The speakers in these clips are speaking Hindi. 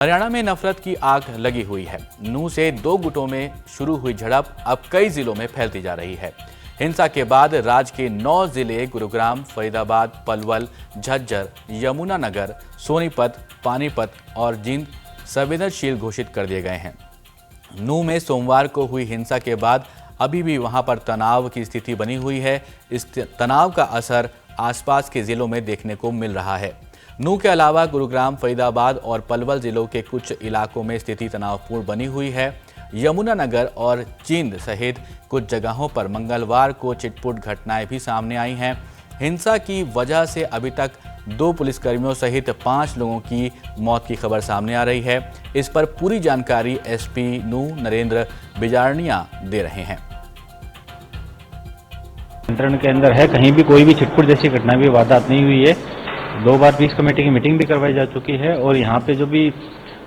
हरियाणा में नफरत की आग लगी हुई है। नूंह से दो गुटों में शुरू हुई झड़प अब कई जिलों में फैलती जा रही है। हिंसा के बाद राज्य के 9 जिले गुरुग्राम, फरीदाबाद, पलवल, झज्जर, यमुनानगर, सोनीपत, पानीपत और जींद संवेदनशील घोषित कर दिए गए हैं। नूंह में सोमवार को हुई हिंसा के बाद अभी भी वहां पर तनाव की स्थिति बनी हुई है। इस तनाव का असर आसपास के जिलों में देखने को मिल रहा है। नूंह के अलावा गुरुग्राम, फरीदाबाद और पलवल जिलों के कुछ इलाकों में स्थिति तनावपूर्ण बनी हुई है। यमुनानगर और जींद सहित कुछ जगहों पर मंगलवार को छिटपुट घटनाएं भी सामने आई हैं। हिंसा की वजह से अभी तक 2 पुलिसकर्मियों सहित 5 लोगों की मौत की खबर सामने आ रही है। इस पर पूरी जानकारी एसपी नूंह नरेंद्र बिजारनिया दे रहे हैं। नियंत्रण के अंदर है, कहीं भी कोई भी छिटपुट जैसी घटना भी वारदात नहीं हुई है। 2 बार पीस कमेटी की मीटिंग भी करवाई जा चुकी है और यहाँ पे जो भी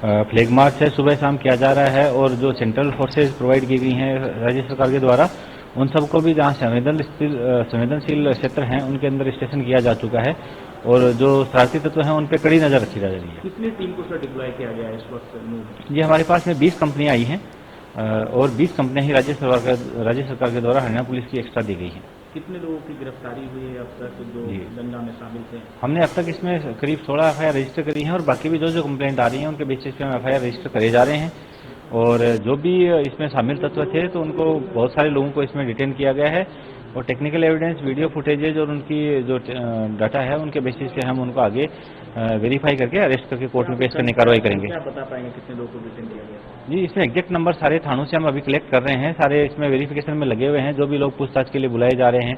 फ्लैग मार्च है सुबह शाम किया जा रहा है और जो सेंट्रल फोर्सेज प्रोवाइड की गई हैं राज्य सरकार के द्वारा, उन सबको भी जहाँ संवेदनशील क्षेत्र हैं उनके अंदर स्टेशन किया जा चुका है और जो शरारती तत्व हैं उन पर कड़ी नजर रखी जा रही है। कितनी टीम को सर डिप्लॉय किया गया है इस वक्त? ये हमारे पास में 20 कंपनियां आई हैं और 20 कंपनियां ही राज्य सरकार के द्वारा हरियाणा पुलिस की एक्स्ट्रा दी गई हैं। कितने लोगों की गिरफ्तारी हुई है अब तक जो दंगा में शामिल थे? हमने अब तक इसमें करीब 16 एफआईआर रजिस्टर करी हैं और बाकी भी जो कंप्लेंट आ रही हैं उनके बेसिस पे हम एफआईआर रजिस्टर करे जा रहे हैं। और जो भी इसमें शामिल तत्व थे तो उनको बहुत सारे लोगों को इसमें डिटेन किया गया है और टेक्निकल एविडेंस, वीडियो फुटेजेज और उनकी जो डाटा है उनके बेसिस पे हम उनको आगे वेरीफाई करके अरेस्ट करके कोर्ट में पेश करने की कार्रवाई करेंगे। क्या बता पाएंगे कितने लोगों को डिटेन किया गया? जी, इसमें एग्जैक्ट नंबर सारे थानों से हम अभी कलेक्ट कर रहे हैं, सारे इसमें वेरिफिकेशन में लगे हुए हैं। जो भी लोग पूछताछ के लिए बुलाए जा रहे हैं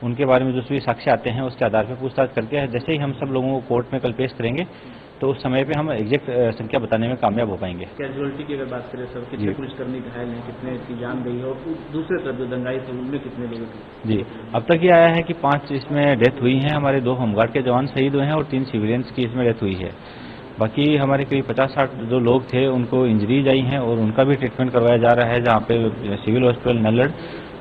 उनके बारे में जो भी साक्ष्य आते हैं उसके आधार पर पूछताछ करके जैसे ही हम सब लोगों को कोर्ट में कल पेश करेंगे तो उस समय पे हम एग्जैक्ट संख्या बताने में कामयाब हो पाएंगे। कैजुअलिटी की अगर बात करें सर, कितने पुलिसकर्मी घायल हैं, कितने की जान गई है और दूसरे तरफ जो दंगाई थे उनमें कितने लोगों की? जी, अब तक ये आया है कि 5 इसमें डेथ हुई है, हमारे 2 होमगार्ड के जवान शहीद हुए हैं और 3 सिविलियंस की इसमें डेथ हुई है। बाकी हमारे करीब 50-60 जो लोग थे उनको इंजरीज आई हैं और उनका भी ट्रीटमेंट करवाया जा रहा है, जहाँ पे सिविल हॉस्पिटल नल्लड़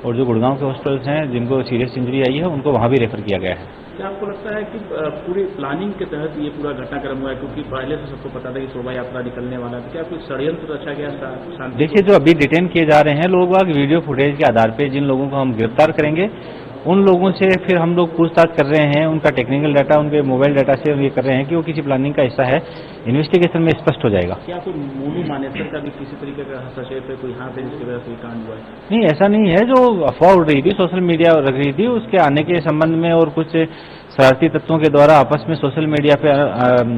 और जो गुड़गांव के हॉस्पिटल्स हैं जिनको सीरियस इंजरी आई है उनको वहाँ भी रेफर किया गया है। क्या आपको लगता है कि पूरी प्लानिंग के तहत ये पूरा घटनाक्रम हुआ है? क्योंकि पहले से सबको पता था कि शोभा यात्रा निकलने वाला है, तो क्या कोई षड्यंत्र रचा गया? देखिए, जो अभी डिटेन किए जा रहे हैं लोग वीडियो फुटेज के आधार पर जिन लोगों को हम गिरफ्तार करेंगे उन लोगों से फिर हम लोग पूछताछ कर रहे हैं, उनका टेक्निकल डाटा, उनके मोबाइल डाटा से ये कर रहे हैं कि वो किसी प्लानिंग का हिस्सा है। इन्वेस्टिगेशन में स्पष्ट हो जाएगा। क्या कोई मोनू मानेसर का भी किसी तरीके का हस्तक्षेप है, कोई हाथ है जिसकी वजह से कांड हुआ है? नहीं, ऐसा नहीं है। जो अफवाह उड़ रही थी, सोशल मीडिया रख रही थी, उसके आने के संबंध में और कुछ शरारती तत्वों के द्वारा आपस में सोशल मीडिया पे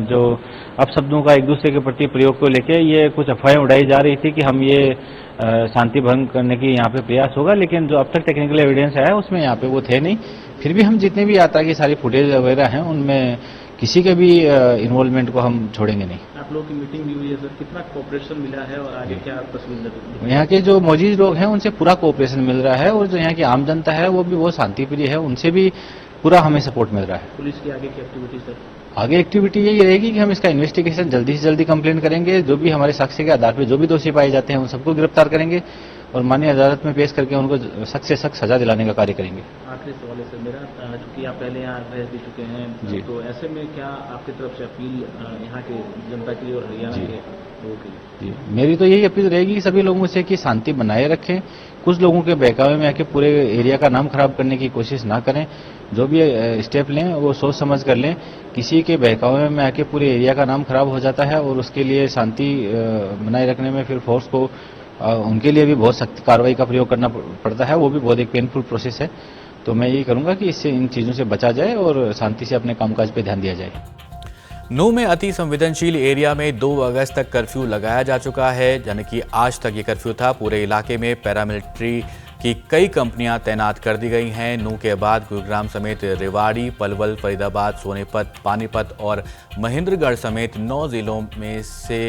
जो अपशब्दों का एक दूसरे के प्रति प्रयोग को लेके ये कुछ अफवाहें उड़ाई जा रही थी कि हम ये शांति भंग करने की यहाँ पे प्रयास होगा, लेकिन जो अब तक टेक्निकल एविडेंस आया उसमें यहाँ पे वो थे नहीं। फिर भी हम जितने भी यात्रा की सारी फुटेज वगैरह हैं उनमें किसी के भी इन्वॉल्वमेंट को हम छोड़ेंगे नहीं। आप लोगों की मीटिंग भी हुई है सर, कितना कोऑपरेशन मिला है और आगे क्या तस्वीर लगी? यहाँ के जो मौजूद लोग हैं उनसे पूरा कोऑपरेशन मिल रहा है और जो यहाँ की आम जनता है वो भी बहुत शांतिप्रिय है, उनसे भी पूरा हमें सपोर्ट मिल रहा है। पुलिस की आगे की एक्टिविटी सर? आगे एक्टिविटी यही रहेगी कि हम इसका इन्वेस्टिगेशन जल्दी से जल्दी कंप्लेंट करेंगे। जो भी हमारे साक्ष्य के आधार पर जो भी दोषी पाए जाते हैं उन सबको गिरफ्तार करेंगे और माननीय अदालत में पेश करके उनको सख्त से सख्त सजा दिलाने का कार्य करेंगे। आखिरी सवाल है सर मेरा, चूंकि आप पहले यहाँ रह भी चुके हैं जी, तो ऐसे में क्या आपकी तरफ से अपील यहाँ के जनता की और हरियाणा के लोगों के लिए? जी, मेरी तो यही अपील रहेगी कि सभी लोगों से कि शांति बनाए रखें, कुछ लोगों के बहकावे में आके पूरे एरिया का नाम खराब करने की कोशिश ना करें। जो भी स्टेप लें वो सोच समझ कर लें। किसी के बहकावे में आके पूरे एरिया का नाम खराब हो जाता है और उसके लिए शांति बनाए रखने में फिर फोर्स को उनके लिए भी बहुत सख्त कार्रवाई का प्रयोग करना पड़ता है। वो भी बहुत एक पेनफुल प्रोसेस है। तो मैं यही करूंगा कि इससे इन चीज़ों से बचा जाए और शांति से अपने कामकाज पे ध्यान दिया जाए। नूंह में अति संवेदनशील एरिया में 2 अगस्त तक कर्फ्यू लगाया जा चुका है, यानी कि आज तक ये कर्फ्यू था। पूरे इलाके में पैरामिलिट्री की कई कंपनियां तैनात कर दी गई हैं। नूंह के बाद गुरुग्राम समेत रेवाड़ी, पलवल, फरीदाबाद, सोनीपत, पानीपत और महेंद्रगढ़ समेत 9 जिलों में से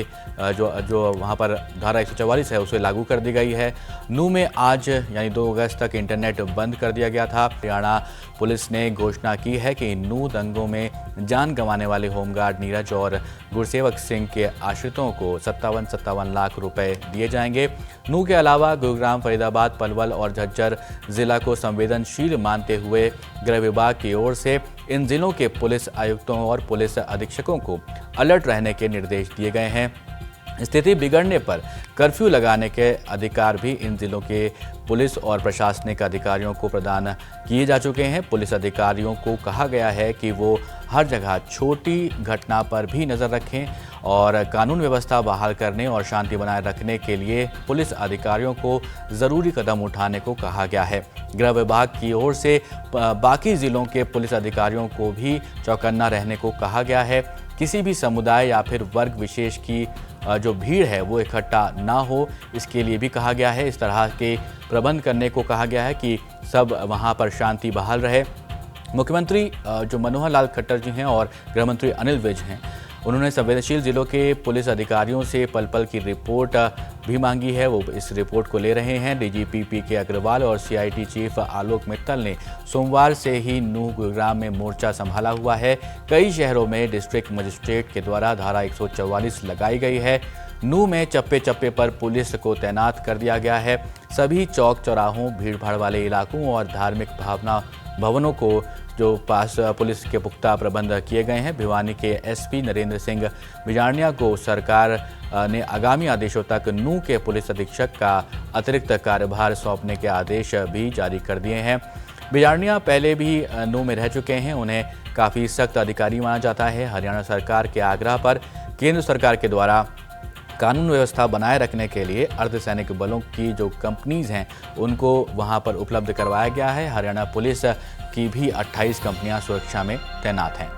जो वहां पर धारा 144 है उसे लागू कर दी गई है। नूंह में आज यानी 2 अगस्त तक इंटरनेट बंद कर दिया गया था। हरियाणा पुलिस ने घोषणा की है कि नूंह दंगों में जान गंवाने वाले होमगार्ड नीरज और गुरसेवक सिंह के आश्रितों को 57 लाख रुपए दिए जाएंगे। नूंह के अलावा गुरुग्राम, फरीदाबाद, पलवल और झज्जर जिला को संवेदनशील मानते हुए गृह विभाग की ओर से इन जिलों के पुलिस आयुक्तों और पुलिस अधीक्षकों को अलर्ट रहने के निर्देश दिए गए हैं। स्थिति बिगड़ने पर कर्फ्यू लगाने के अधिकार भी इन जिलों के पुलिस और प्रशासनिक अधिकारियों को प्रदान किए जा चुके हैं। पुलिस अधिकारियों को कहा गया है कि वो हर जगह छोटी घटना पर भी नज़र रखें और कानून व्यवस्था बहाल करने और शांति बनाए रखने के लिए पुलिस अधिकारियों को ज़रूरी कदम उठाने को कहा गया है। गृह विभाग की ओर से बाकी जिलों के पुलिस अधिकारियों को भी चौकन्ना रहने को कहा गया है। किसी भी समुदाय या फिर वर्ग विशेष की जो भीड़ है वो इकट्ठा ना हो, इसके लिए भी कहा गया है। इस तरह के प्रबंध करने को कहा गया है कि सब वहां पर शांति बहाल रहे। मुख्यमंत्री जो मनोहर लाल खट्टर जी हैं और गृह मंत्री अनिल विज हैं, उन्होंने संवेदनशील जिलों के पुलिस अधिकारियों से पल पल की रिपोर्ट भी मांगी है। वो इस रिपोर्ट को ले रहे हैं। डीजीपी पीके अग्रवाल और सीआईटी चीफ आलोक मित्तल ने सोमवार से ही नूंह गुरुग्राम में मोर्चा संभाला हुआ है। कई शहरों में डिस्ट्रिक्ट मजिस्ट्रेट के द्वारा धारा 144 लगाई गई है। नूंह में चप्पे चप्पे पर पुलिस को तैनात कर दिया गया है। सभी चौक चौराहों, भीड़ भाड़ वाले इलाकों और धार्मिक भवनों को जो पास पुलिस के पुख्ता प्रबंध किए गए हैं। भिवानी के एसपी नरेंद्र सिंह बिजारनिया को सरकार ने आगामी आदेशों तक नूंह के पुलिस अधीक्षक का अतिरिक्त कार्यभार सौंपने के आदेश भी जारी कर दिए हैं। बिजारनिया पहले भी नूंह में रह चुके हैं। उन्हें काफ़ी सख्त अधिकारी माना जाता है। हरियाणा सरकार के आग्रह पर केंद्र सरकार के द्वारा कानून व्यवस्था बनाए रखने के लिए अर्धसैनिक बलों की जो कंपनीज हैं उनको वहां पर उपलब्ध करवाया गया है। हरियाणा पुलिस की भी 28 कंपनियां सुरक्षा में तैनात हैं।